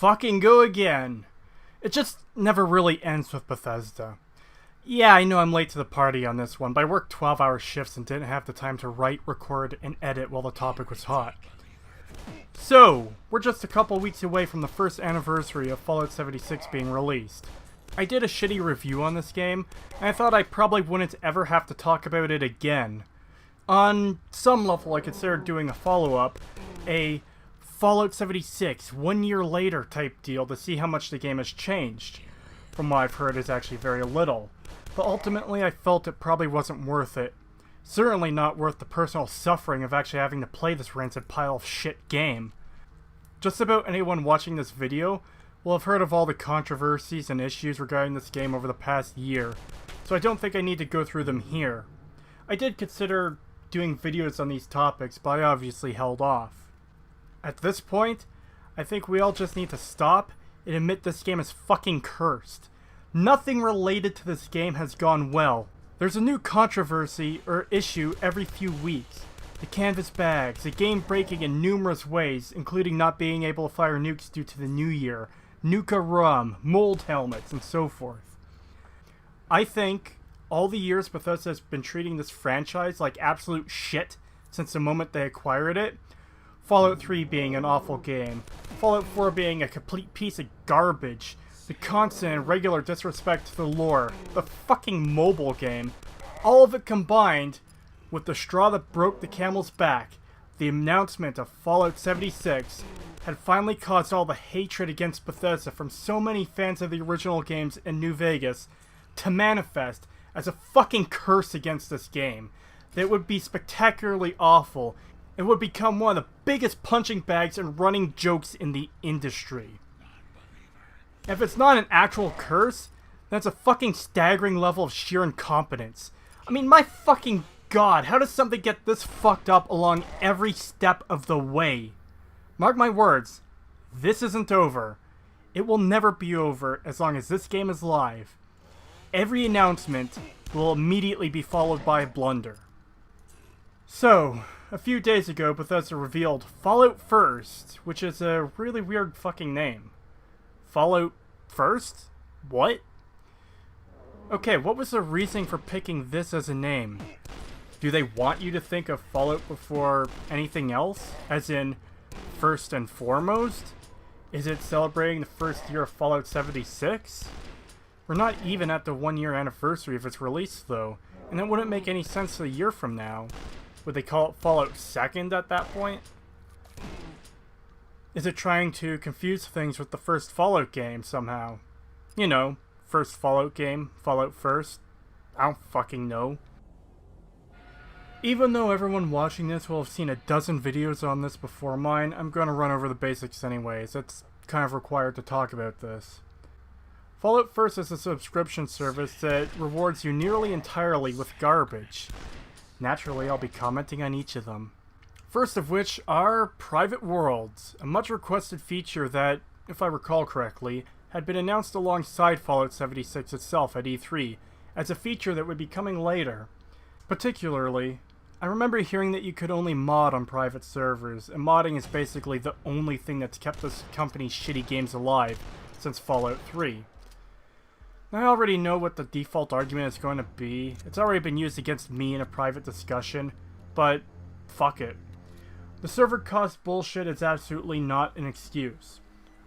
fucking go again. It just never really ends with Bethesda. Yeah, I know I'm late to the party on this one, but I worked 12-hour shifts and didn't have the time to write, record, and edit while the topic was hot. So, we're just a couple weeks away from the first anniversary of Fallout 76 being released. I did a shitty review on this game, and I thought I probably wouldn't ever have to talk about it again. On some level, I considered doing a follow-up, a Fallout 76 1 year later type deal to see how much the game has changed. From what I've heard, it's actually very little. But ultimately, I felt it probably wasn't worth it. Certainly not worth the personal suffering of actually having to play this rancid pile of shit game. Just about anyone watching this video will have heard of all the controversies and issues regarding this game over the past year, so I don't think I need to go through them here. I did consider doing videos on these topics, but I obviously held off. At this point, I think we all just need to stop and admit this game is fucking cursed. Nothing related to this game has gone well. There's a new controversy or issue every few weeks. The canvas bags, the game breaking in numerous ways, including not being able to fire nukes due to the new year, Nuka Rum, mold helmets, and so forth. I think all the years Bethesda has been treating this franchise like absolute shit since the moment they acquired it, Fallout 3 being an awful game, Fallout 4 being a complete piece of garbage, the constant and regular disrespect to the lore, the fucking mobile game, all of it combined with the straw that broke the camel's back, the announcement of Fallout 76, had finally caused all the hatred against Bethesda from so many fans of the original games in New Vegas to manifest as a fucking curse against this game. That it would be spectacularly awful. It would become one of the biggest punching bags and running jokes in the industry. If it's not an actual curse, then it's a fucking staggering level of sheer incompetence. I mean, my fucking god, how does something get this fucked up along every step of the way? Mark my words, this isn't over. It will never be over as long as this game is live. Every announcement will immediately be followed by a blunder. So, a few days ago, Bethesda revealed Fallout First, which is a really weird fucking name. Fallout First? What? Okay, what was the reasoning for picking this as a name? Do they want you to think of Fallout before anything else? As in, first and foremost? Is it celebrating the first year of Fallout 76? We're not even at the 1 year anniversary of its release though, and that wouldn't make any sense a year from now. Would they call it Fallout Second at that point? Is it trying to confuse things with the first Fallout game somehow? You know, first Fallout game, Fallout First? I don't fucking know. Even though everyone watching this will have seen a dozen videos on this before mine, I'm going to run over the basics anyways. It's kind of required to talk about this. Fallout First is a subscription service that rewards you nearly entirely with garbage. Naturally, I'll be commenting on each of them. First of which are private worlds, a much requested feature that, if I recall correctly, had been announced alongside Fallout 76 itself at E3, as a feature that would be coming later. Particularly, I remember hearing that you could only mod on private servers, and modding is basically the only thing that's kept this company's shitty games alive since Fallout 3. I already know what the default argument is going to be. It's already been used against me in a private discussion, but fuck it. The server cost bullshit is absolutely not an excuse.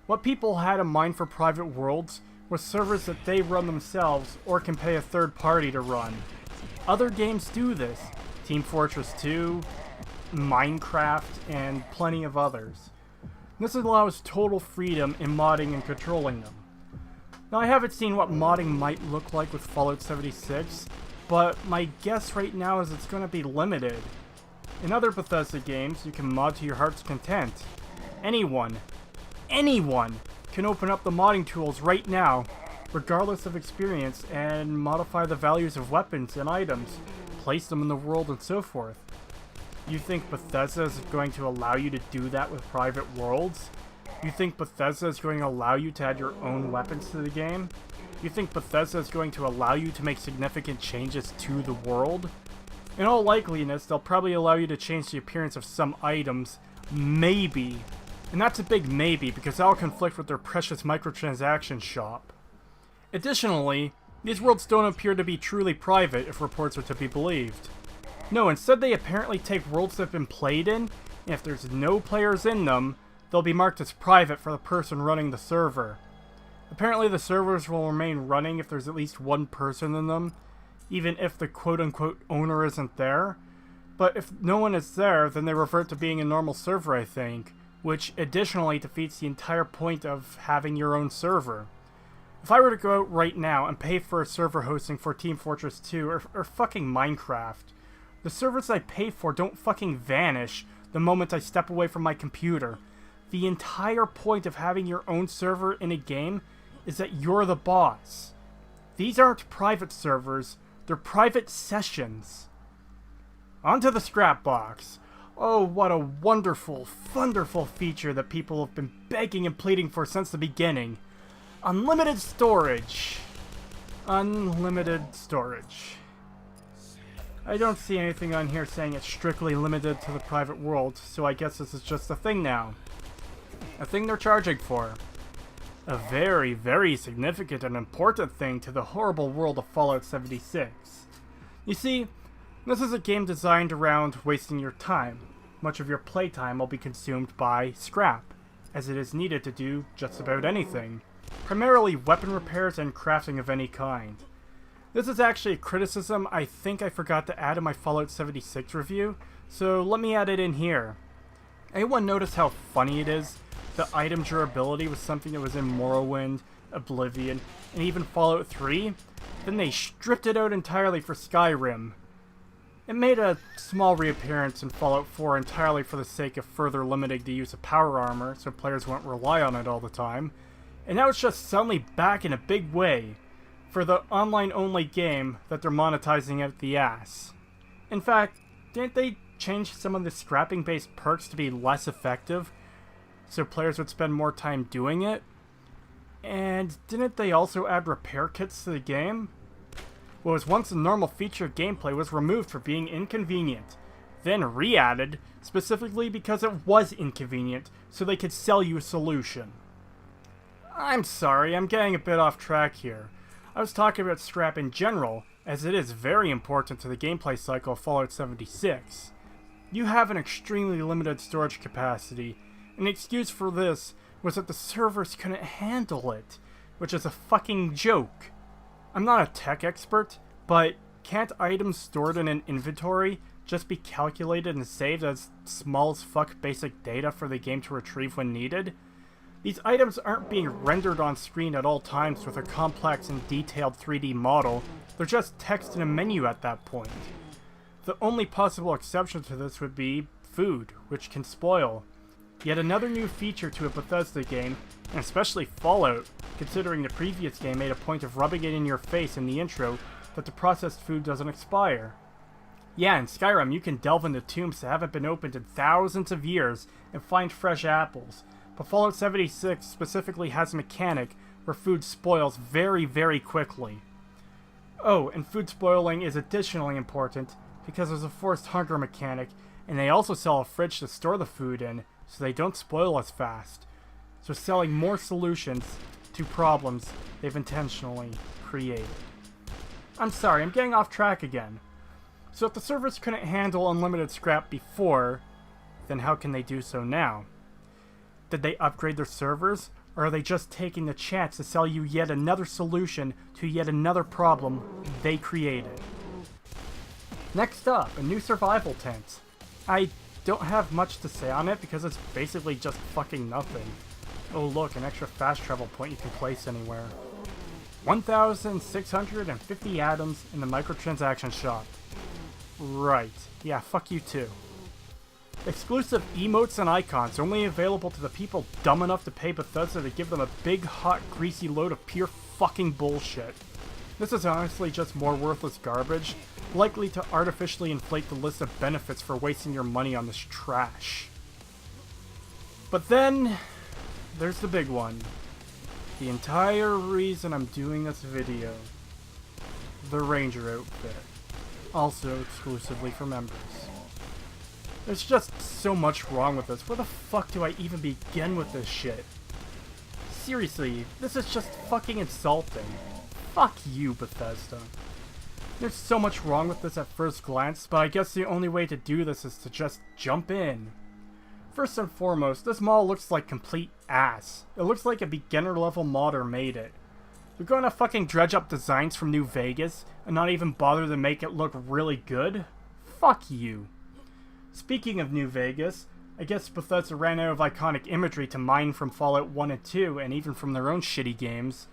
What people had in mind for private worlds was servers that they run themselves or can pay a third party to run. Other games do this. Team Fortress 2, Minecraft, and plenty of others. This allows total freedom in modding and controlling them. Now, I haven't seen what modding might look like with Fallout 76, but my guess right now is it's going to be limited. In other Bethesda games, you can mod to your heart's content. Anyone can open up the modding tools right now, regardless of experience, and modify the values of weapons and items, place them in the world, and so forth. You think Bethesda is going to allow you to do that with private worlds? You think Bethesda is going to allow you to add your own weapons to the game? You think Bethesda is going to allow you to make significant changes to the world? In all likeliness, they'll probably allow you to change the appearance of some items, maybe, And that's a big maybe because that'll conflict with their precious microtransaction shop. Additionally, these worlds don't appear to be truly private if reports are to be believed. No, instead they apparently take worlds that have been played in, and if there's no players in them, they'll be marked as private for the person running the server. Apparently the servers will remain running if there's at least one person in them, even if the quote-unquote owner isn't there. But if no one is there, then they revert to being a normal server, I think, which additionally defeats the entire point of having your own server. If I were to go out right now and pay for a server hosting for Team Fortress 2 or fucking Minecraft, the servers I pay for don't fucking vanish the moment I step away from my computer. The entire point of having your own server in a game is that you're the boss. These aren't private servers, they're private sessions. Onto the scrap box. Oh, what a wonderful, thunderful feature that people have been begging and pleading for since the beginning. Unlimited storage. Unlimited storage. I don't see anything on here saying it's strictly limited to the private world, so I guess this is just a thing now. A thing they're charging for. A very, very significant and important thing to the horrible world of Fallout 76. You see, this is a game designed around wasting your time. Much of your playtime will be consumed by scrap, as it is needed to do just about anything. Primarily weapon repairs and crafting of any kind. This is actually a criticism I think I forgot to add in my Fallout 76 review, so let me add it in here. Anyone notice how funny it is? The item durability was something that was in Morrowind, Oblivion, and even Fallout 3. Then they stripped it out entirely for Skyrim. It made a small reappearance in Fallout 4 entirely for the sake of further limiting the use of power armor so players won't rely on it all the time. And now it's just suddenly back in a big way for the online-only game that they're monetizing out the ass. In fact, didn't they change some of the scrapping-based perks to be less effective so players would spend more time doing it? And didn't they also add repair kits to the game? What was once a normal feature of gameplay was removed for being inconvenient, then re-added specifically because it was inconvenient so they could sell you a solution. I'm sorry, I'm getting a bit off track here. I was talking about scrap in general, as it is very important to the gameplay cycle of Fallout 76. You have an extremely limited storage capacity. An excuse for this was that the servers couldn't handle it, which is a fucking joke. I'm not a tech expert, but can't items stored in an inventory just be calculated and saved as small as fuck basic data for the game to retrieve when needed? These items aren't being rendered on screen at all times with a complex and detailed 3D model, they're just text in a menu at that point. The only possible exception to this would be food, which can spoil. Yet another new feature to a Bethesda game, and especially Fallout, considering the previous game made a point of rubbing it in your face in the intro that the processed food doesn't expire. Yeah, in Skyrim you can delve into tombs that haven't been opened in thousands of years and find fresh apples, but Fallout 76 specifically has a mechanic where food spoils very, very quickly. Oh, and food spoiling is additionally important because there's a forced hunger mechanic, and they also sell a fridge to store the food in, so they don't spoil as fast. So selling more solutions to problems they've intentionally created. I'm sorry, I'm getting off track again. So if the servers couldn't handle unlimited scrap before, then how can they do so now? Did they upgrade their servers, or are they just taking the chance to sell you yet another solution to yet another problem they created? Next up, a new survival tent. I don't have much to say on it because it's basically just fucking nothing. Oh look, an extra fast travel point you can place anywhere. 1,650 atoms in the microtransaction shop. Right, yeah, fuck you too. Exclusive emotes and icons only available to the people dumb enough to pay Bethesda to give them a big, hot, greasy load of pure fucking bullshit. This is honestly just more worthless garbage, likely to artificially inflate the list of benefits for wasting your money on this trash. But then, there's the big one. The entire reason I'm doing this video. The Ranger outfit. Also exclusively for members. There's just so much wrong with this. Where the fuck do I even begin with this shit? Seriously, this is just fucking insulting. Fuck you, Bethesda. There's so much wrong with this at first glance, but I guess the only way to do this is to just jump in. First and foremost, this mall looks like complete ass. It looks like a beginner level modder made it. You're going to fucking dredge up designs from New Vegas and not even bother to make it look really good? Fuck you. Speaking of New Vegas, I guess Bethesda ran out of iconic imagery to mine from Fallout 1 and 2 and even from their own shitty games.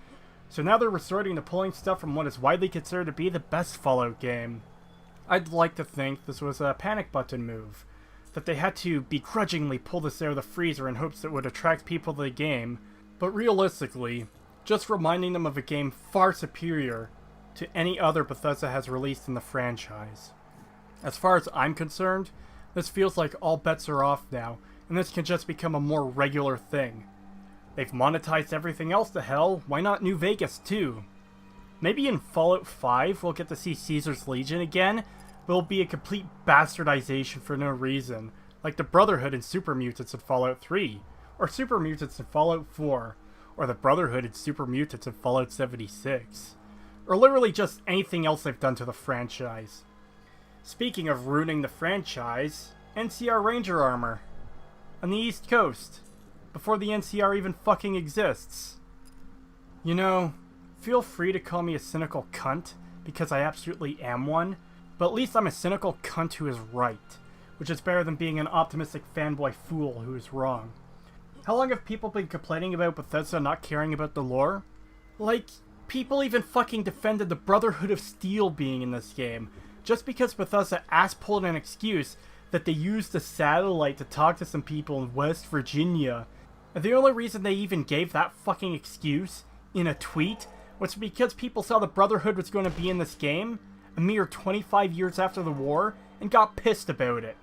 So now they're resorting to pulling stuff from what is widely considered to be the best Fallout game. I'd like to think this was a panic button move, that they had to begrudgingly pull this out of the freezer in hopes it would attract people to the game, but realistically, just reminding them of a game far superior to any other Bethesda has released in the franchise. As far as I'm concerned, this feels like all bets are off now, and this can just become a more regular thing. They've monetized everything else to hell, why not New Vegas too? Maybe in Fallout 5 we'll get to see Caesar's Legion again, but it'll be a complete bastardization for no reason, like the Brotherhood in Super Mutants in Fallout 3, or Super Mutants in Fallout 4, or the Brotherhood in Super Mutants in Fallout 76, or literally just anything else they've done to the franchise. Speaking of ruining the franchise, NCR Ranger armor on the East Coast, before the NCR even fucking exists. You know, feel free to call me a cynical cunt, because I absolutely am one, but at least I'm a cynical cunt who is right, which is better than being an optimistic fanboy fool who is wrong. How long have people been complaining about Bethesda not caring about the lore? Like, people even fucking defended the Brotherhood of Steel being in this game, just because Bethesda ass-pulled an excuse that they used a satellite to talk to some people in West Virginia. And the only reason they even gave that fucking excuse in a tweet was because people saw the Brotherhood was going to be in this game a mere 25 years after the war and got pissed about it.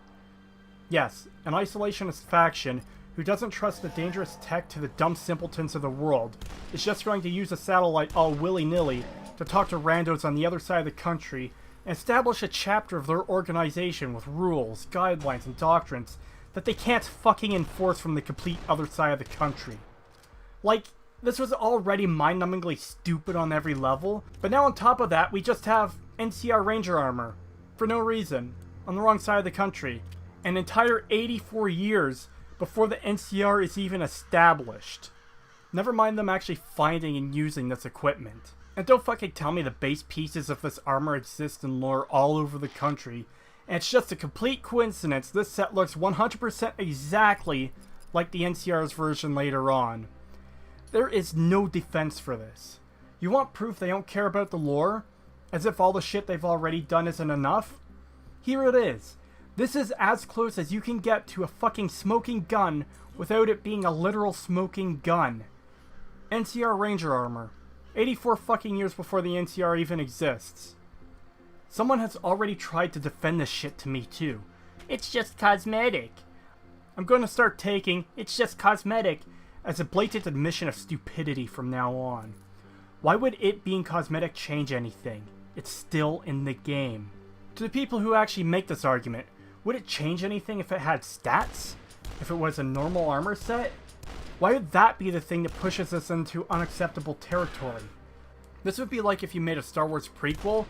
Yes, an isolationist faction who doesn't trust the dangerous tech to the dumb simpletons of the world is just going to use a satellite all willy-nilly to talk to randos on the other side of the country and establish a chapter of their organization with rules, guidelines, and doctrines that they can't fucking enforce from the complete other side of the country. Like, this was already mind-numbingly stupid on every level, but now on top of that, we just have NCR Ranger armor, for no reason, on the wrong side of the country, an entire 84 years before the NCR is even established. Never mind them actually finding and using this equipment. And don't fucking tell me the base pieces of this armor exist in lore all over the country, and it's just a complete coincidence this set looks 100% exactly like the NCR's version later on. There is no defense for this. You want proof they don't care about the lore? As if all the shit they've already done isn't enough? Here it is. This is as close as you can get to a fucking smoking gun without it being a literal smoking gun. NCR Ranger armor. 84 fucking years before the NCR even exists. Someone has already tried to defend this shit to me too. It's just cosmetic. I'm going to start taking "it's just cosmetic" as a blatant admission of stupidity from now on. Why would it being cosmetic change anything? It's still in the game. To the people who actually make this argument, would it change anything if it had stats? If it was a normal armor set? Why would that be the thing that pushes us into unacceptable territory? This would be like if you made a Star Wars prequel,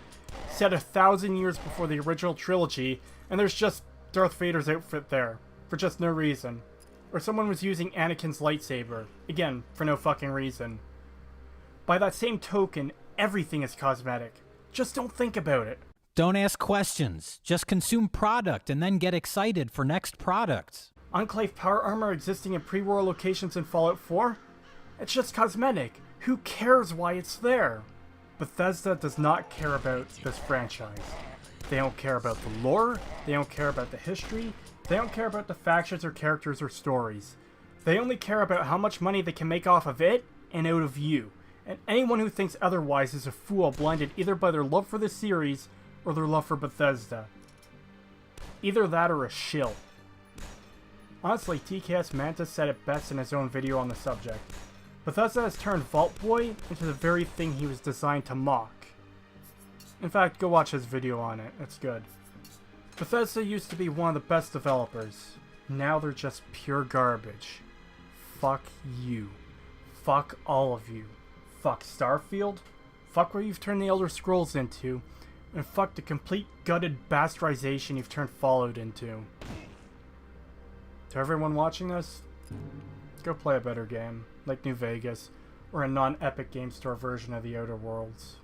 set 1,000 years before the original trilogy, and there's just Darth Vader's outfit there, for just no reason. Or someone was using Anakin's lightsaber, again, for no fucking reason. By that same token, everything is cosmetic. Just don't think about it. Don't ask questions. Just consume product and then get excited for next products. Enclave power armor existing in pre-war locations in Fallout 4? It's just cosmetic. Who cares why it's there? Bethesda does not care about this franchise. They don't care about the lore, they don't care about the history, they don't care about the factions or characters or stories. They only care about how much money they can make off of it and out of you. And anyone who thinks otherwise is a fool blinded either by their love for the series or their love for Bethesda. Either that or a shill. Honestly, TKS Mantis said it best in his own video on the subject. Bethesda has turned Vault Boy into the very thing he was designed to mock. In fact, go watch his video on it, it's good. Bethesda used to be one of the best developers. Now they're just pure garbage. Fuck you. Fuck all of you. Fuck Starfield. Fuck what you've turned the Elder Scrolls into. And fuck the complete gutted bastardization you've turned Fallout into. To everyone watching this, go play a better game, like New Vegas, or a non-Epic Game Store version of the Outer Worlds.